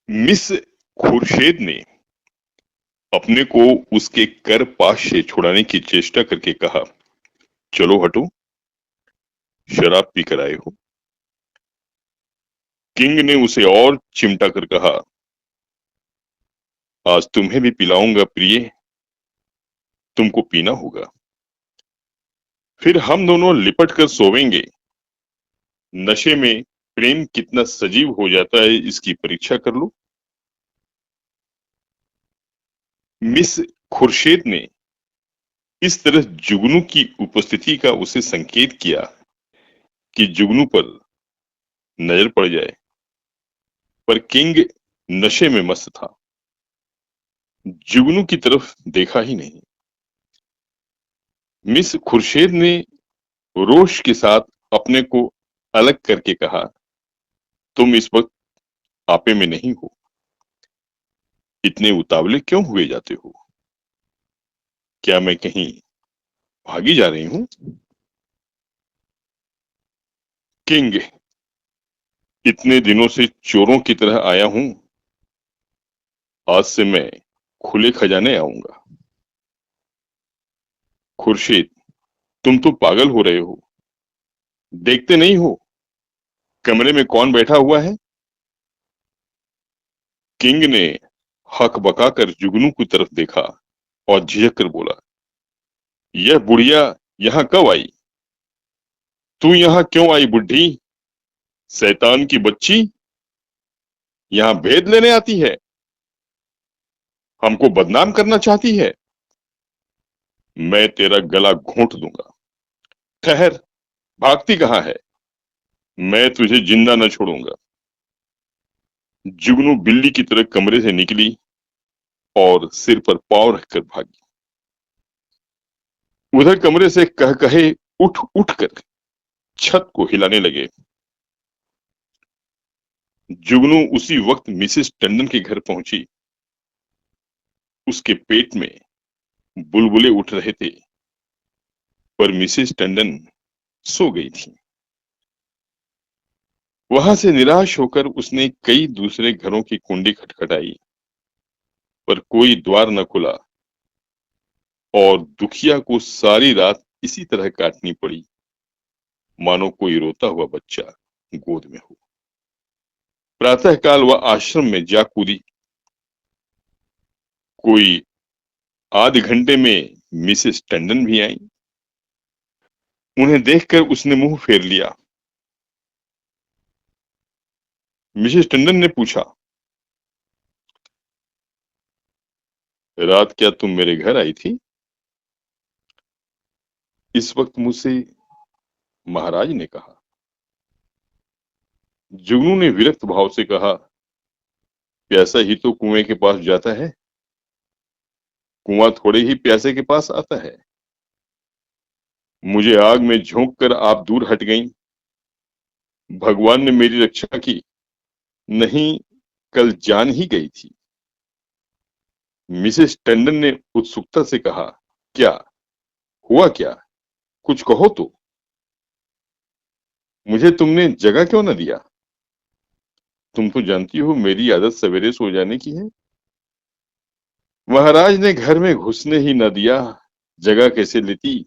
Miss Khurshed ने अपने को उसके कर पाश से छुड़ाने की चेष्टा करके कहा, चलो हटो, शराब पी कर आए हो। किंग ने उसे और चिमटा कर कहा, आज तुम्हें भी पिलाऊंगा प्रिय, तुमको पीना होगा। फिर हम दोनों लिपट कर सोवेंगे। नशे में प्रेम कितना सजीव हो जाता है, इसकी परीक्षा कर लो। मिस खुर्शेद ने इस तरह जुगनू की उपस्थिति का उसे संकेत किया कि जुगनू पर नजर पड़ जाए, पर किंग नशे में मस्त था, जुगनू की तरफ देखा ही नहीं। मिस खुर्शेद ने रोष के साथ अपने को अलग करके कहा, तुम इस वक्त आपे में नहीं हो, इतने उतावले क्यों हुए जाते हो? क्या मैं कहीं भागी जा रही हूं? किंग, इतने दिनों से चोरों की तरह आया हूं, आज से मैं खुले खजाने आऊंगा। खुर्शीद, तुम तो पागल हो रहे हो, देखते नहीं हो कमरे में कौन बैठा हुआ है? किंग ने हक बकाकर जुगनू की तरफ देखा और झिझक कर बोला, यह बुढ़िया यहाँ कब आई? तू यहाँ क्यों आई बुढ़ी, शैतान की बच्ची, यहाँ भेद लेने आती है, हमको बदनाम करना चाहती है? मैं तेरा गला घोंट दूंगा। ठहर, भागती कहाँ है? मैं तुझे जिंदा न छोड़ूंगा। जुगनू बिल्ली की तरह कमरे से निकली और सिर पर पांव रखकर भागी। उधर कमरे से कह कहे उठ उठ कर छत को हिलाने लगे। जुगनू उसी वक्त मिसेस टंडन के घर पहुंची। उसके पेट में बुलबुले उठ रहे थे, पर मिसेस टंडन सो गई थी। वहां से निराश होकर उसने कई दूसरे घरों की कुंडी खटखटाई, पर कोई द्वार न खुला और दुखिया को सारी रात इसी तरह काटनी पड़ी, मानो कोई रोता हुआ बच्चा गोद में हो। प्रातःकाल वह आश्रम में जा कूदी। कोई आधे घंटे में मिसेस टंडन भी आई। उन्हें देखकर उसने मुंह फेर लिया। मिसेस टंडन ने पूछा, रात क्या तुम मेरे घर आई थी? इस वक्त मुझसे महाराज ने कहा। जुगनू ने विरक्त भाव से कहा, प्यासा ही तो कुएं के पास जाता है, कुआं थोड़े ही प्यासे के पास आता है। मुझे आग में झोंक कर आप दूर हट गईं। भगवान ने मेरी रक्षा की, नहीं कल जान ही गई थी। मिसेस टंडन ने उत्सुकता से कहा, क्या हुआ क्या, कुछ कहो तो। मुझे तुमने जगह क्यों न दिया? तुम तो जानती हो मेरी आदत सवेरे सो जाने की है। महाराज ने घर में घुसने ही न दिया, जगह कैसे लेती?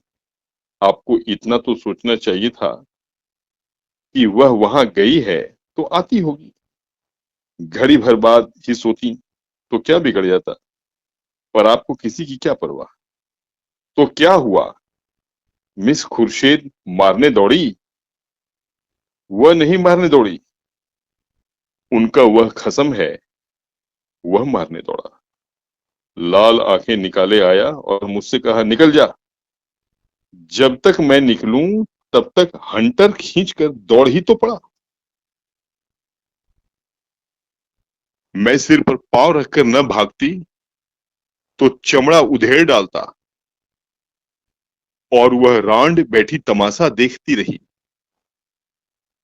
आपको इतना तो सोचना चाहिए था कि वह वहां गई है तो आती होगी। घड़ी भर बाद ही सोती तो क्या बिगड़ जाता? पर आपको किसी की क्या परवाह। तो क्या हुआ, मिस खुर्शेद मारने दौड़ी? वह नहीं मारने दौड़ी, उनका वह खसम है, वह मारने दौड़ा। लाल आंखें निकाले आया और मुझसे कहा, निकल जा। जब तक मैं निकलूं तब तक हंटर खींचकर दौड़ ही तो पड़ा। मैं सिर पर पांव रखकर न भागती तो चमड़ा उधेड़ डालता और वह रांड बैठी तमाशा देखती रही।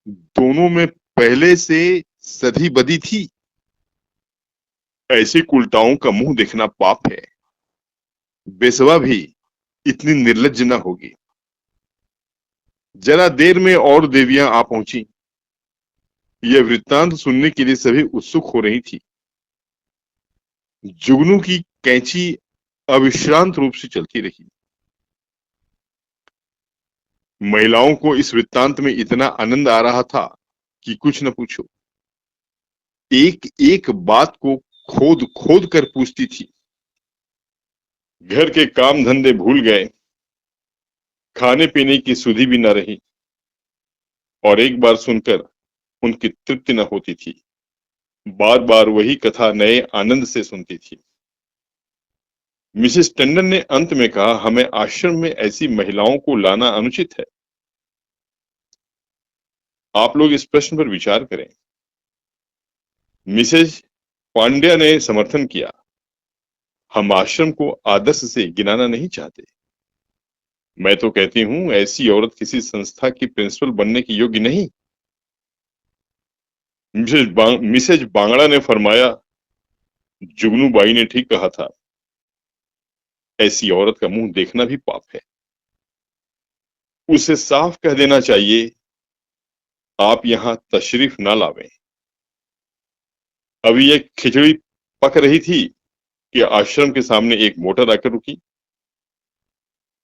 दोनों में पहले से सधी बदी थी। ऐसे कुलटाओं का मुंह देखना पाप है। बेसवा भी इतनी निर्लज्ज न होगी। जरा देर में और देवियां आ पहुंची। यह वृत्तांत सुनने के लिए सभी उत्सुक हो रही थी। जुगनू की कैंची अविश्रांत रूप से चलती रही। महिलाओं को इस वृत्तांत में इतना आनंद आ रहा था कि कुछ न पूछो। एक एक बात को खोद खोद कर पूछती थी। घर के काम धंधे भूल गए, खाने पीने की सुधि भी न रही, और एक बार सुनकर उनकी तृप्ति न होती थी। बार बार वही कथा नए आनंद से सुनती थी। मिसेस टंडन ने अंत में कहा, हमें आश्रम में ऐसी महिलाओं को लाना अनुचित है। आप लोग इस प्रश्न पर विचार करें। मिसेज पांड्या ने समर्थन किया, हम आश्रम को आदर्श से गिनाना नहीं चाहते। मैं तो कहती हूं ऐसी औरत किसी संस्था की प्रिंसिपल बनने की योग्य नहीं। मिसेज बांगड़ा ने फरमाया, जुगनू बाई ने ठीक कहा था, ऐसी औरत का मुंह देखना भी पाप है। उसे साफ कह देना चाहिए, आप यहां तशरीफ ना लावें। अभी एक खिचड़ी पक रही थी कि आश्रम के सामने एक मोटर आकर रुकी।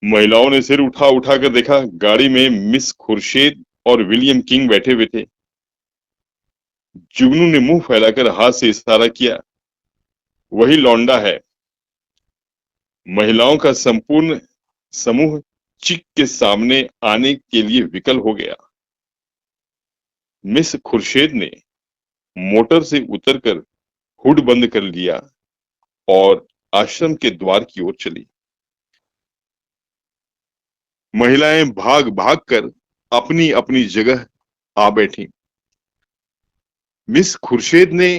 महिलाओं ने सिर उठा उठा कर देखा, गाड़ी में मिस खुर्शेद और विलियम किंग बैठे हुए थे। जुगनू ने मुंह फैलाकर हाथ से इशारा किया, वही लौंडा है। महिलाओं का संपूर्ण समूह चिक के सामने आने के लिए विकल हो गया। मिस खुर्शेद ने मोटर से उतरकर हुड बंद कर लिया और आश्रम के द्वार की ओर चली। महिलाएं भाग भाग कर अपनी अपनी जगह आ बैठी। मिस खुर्शेद ने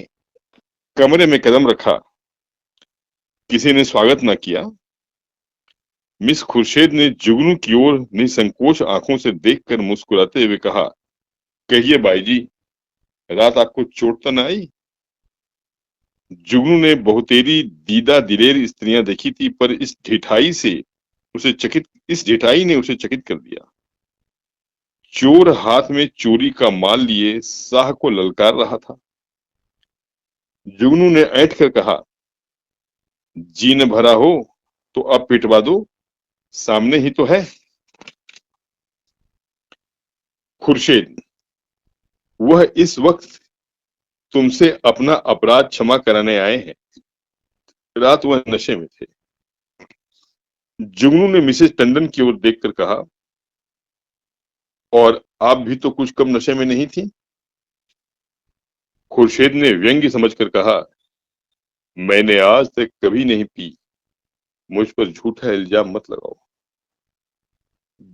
कमरे में कदम रखा, किसी ने स्वागत न किया। मिस खुर्शेद ने जुगनू की ओर निसंकोच आंखों से देखकर मुस्कुराते हुए कहा, कहिए बाई जी, रात आपको चोट तो न आई? जुगनू ने बहुतेरी दीदा दिलेर स्त्रियां देखी थी, पर इस ढिठाई ने उसे चकित कर दिया। चोर हाथ में चोरी का माल लिए शाह को ललकार रहा था। जुगनू ने ऐंठ कर कहा, जी न भरा हो तो अब पिटवा दो, सामने ही तो है। खुर्शेद, वह इस वक्त तुमसे अपना अपराध क्षमा कराने आए हैं। रात वह नशे में थे। जुगनू ने मिसेस टंडन की ओर देखकर कहा, और आप भी तो कुछ कम नशे में नहीं थी? खुर्शेद ने व्यंग्य समझकर कहा, मैंने आज तक कभी नहीं पी, मुझ पर झूठा इल्जाम मत लगाओ।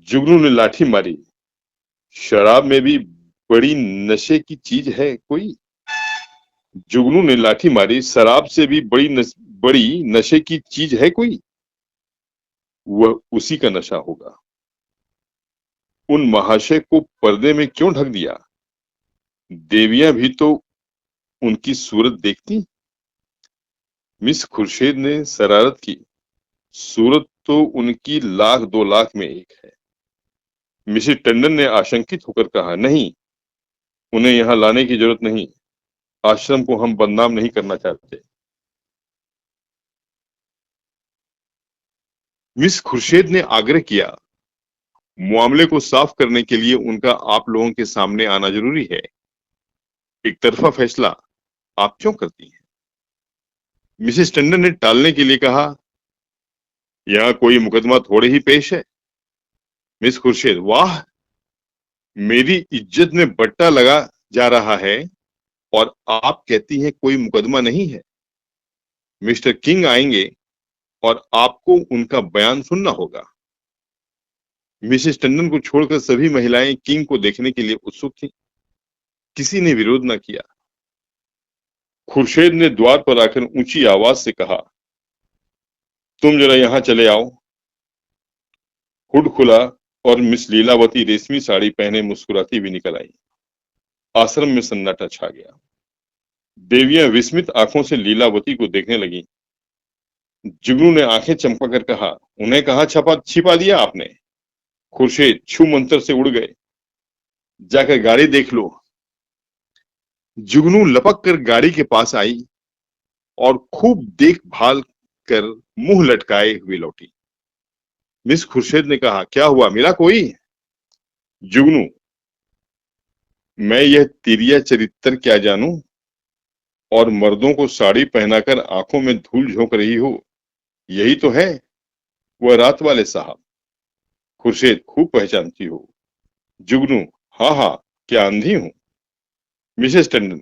जुगनू ने लाठी मारी, शराब में भी बड़ी नशे की चीज है कोई? जुगनू ने लाठी मारी, शराब से भी बड़ी नशे की चीज है कोई? वह उसी का नशा होगा। उन महाशय को पर्दे में क्यों ढक दिया? देवियां भी तो उनकी सूरत देखती। मिस खुर्शेद ने शरारत की, सूरत तो उनकी लाख 2 लाख में एक है। मिसेस टंडन ने आशंकित होकर कहा, नहीं, उन्हें यहां लाने की जरूरत नहीं। आश्रम को हम बदनाम नहीं करना चाहते। मिस खुर्शेद ने आग्रह किया, मामले को साफ करने के लिए उनका आप लोगों के सामने आना जरूरी है। एक तरफा फैसला आप क्यों करती हैं? मिसेस टंडन ने टालने के लिए कहा, यहाँ कोई मुकदमा थोड़े ही पेश है। मिस खुर्शेद, वाह, मेरी इज्जत में बट्टा लगा जा रहा है और आप कहती हैं कोई मुकदमा नहीं है। मिस्टर किंग आएंगे और आपको उनका बयान सुनना होगा। मिसेस टंडन को छोड़कर सभी महिलाएं किंग को देखने के लिए उत्सुक थीं। किसी ने विरोध न किया। खुर्शेद ने द्वार पर आकर ऊंची आवाज से कहा, तुम जरा यहां चले आओ। हुड खुला और मिस लीलावती रेशमी साड़ी पहने मुस्कुराती हुई निकल आई। आश्रम में सन्नाटा छा गया। देवियां विस्मित आंखों से लीलावती को देखने लगी। जुगनू ने आंखें चमकाकर कहा, उन्हें कहां छिपा दिया आपने? खुर्शेद छू मंतर से उड़ गए, जाकर गाड़ी देख लो। जुगनू लपक कर गाड़ी के पास आई और खूब देखभाल कर मुंह लटकाए हुए लौटी। मिस खुर्शीद ने कहा, क्या हुआ, मिला कोई? जुगनू, मैं यह तिरिया चरित्र क्या जानूं, और मर्दों को साड़ी पहनाकर आंखों में धूल झोंक रही हो, यही तो है वह रात वाले साहब। खुर्शीद, खूब पहचानती हो। जुगनू, हाँ हाँ, क्या अंधी हूं? मिसेस टंडन,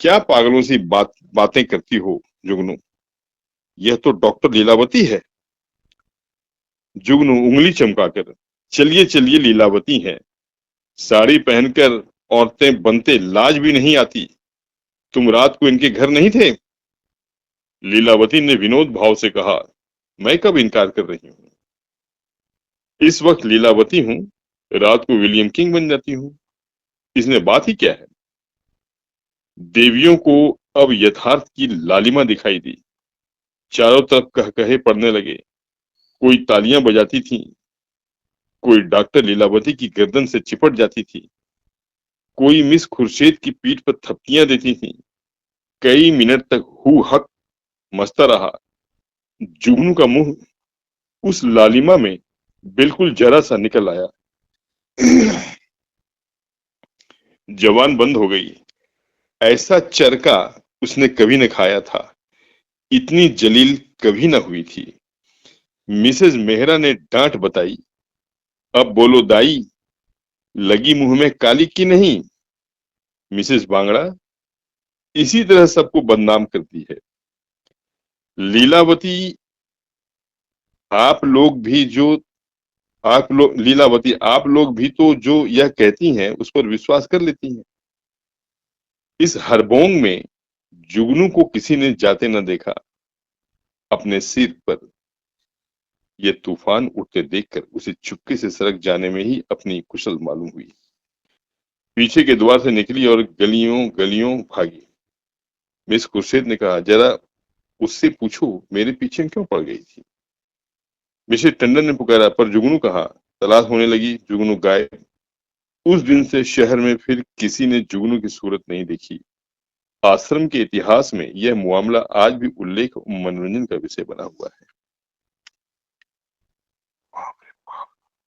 क्या पागलों सी बातें करती हो जुगनू, यह तो डॉक्टर लीलावती है। जुगनू उंगली चमकाकर, चलिए चलिए, लीलावती है। साड़ी पहनकर औरतें बनते लाज भी नहीं आती। तुम रात को इनके घर नहीं थे? लीलावती ने विनोद भाव से कहा, मैं कब इनकार कर रही हूँ। इस वक्त लीलावती हूँ, रात को विलियम किंग बन जाती हूँ, इसमें बात ही क्या है। देवियों को अब यथार्थ की लालिमा दिखाई दी। चारों तरफ कहकहे पड़ने लगे। कोई तालियां बजाती थी, कोई डॉक्टर लीलावती की गर्दन से चिपट जाती थी, कोई मिस खुर्शीद की पीठ पर थपकियां देती थी। कई मिनट तक हु हक मचता रहा। जुगनू का मुंह उस लालिमा में बिल्कुल जरा सा निकल आया। जवान बंद हो गई। ऐसा चरका उसने कभी न खाया था, इतनी जलील कभी न हुई थी। मिसेज मेहरा ने डांट बताई, अब बोलो दाई, लगी मुंह में काली की नहीं। मिसेस बांगड़ा इसी तरह सबको बदनाम करती है। लीलावती, आप लोग भी जो आप लोग लीलावती, आप लोग भी तो जो यह कहती हैं उस पर विश्वास कर लेती हैं। इस हरबोंग में जुगनू को किसी ने जाते न देखा। अपने सिर पर यह तूफान उठते देखकर उसे चुपके से सड़क जाने में ही अपनी कुशल मालूम हुई। पीछे के द्वार से निकली और गलियों गलियों भागी। मिस खुर्शीद ने कहा, जरा उससे पूछो मेरे पीछे क्यों पड़ गई थी। मिसेस टंडन ने पुकारा, पर जुगनू कहा। तलाश होने लगी, जुगनू गायब। उस दिन से शहर में फिर किसी ने जुगनू की सूरत नहीं देखी। आश्रम के इतिहास में यह मामला आज भी उल्लेख और मनोरंजन का विषय बना हुआ है।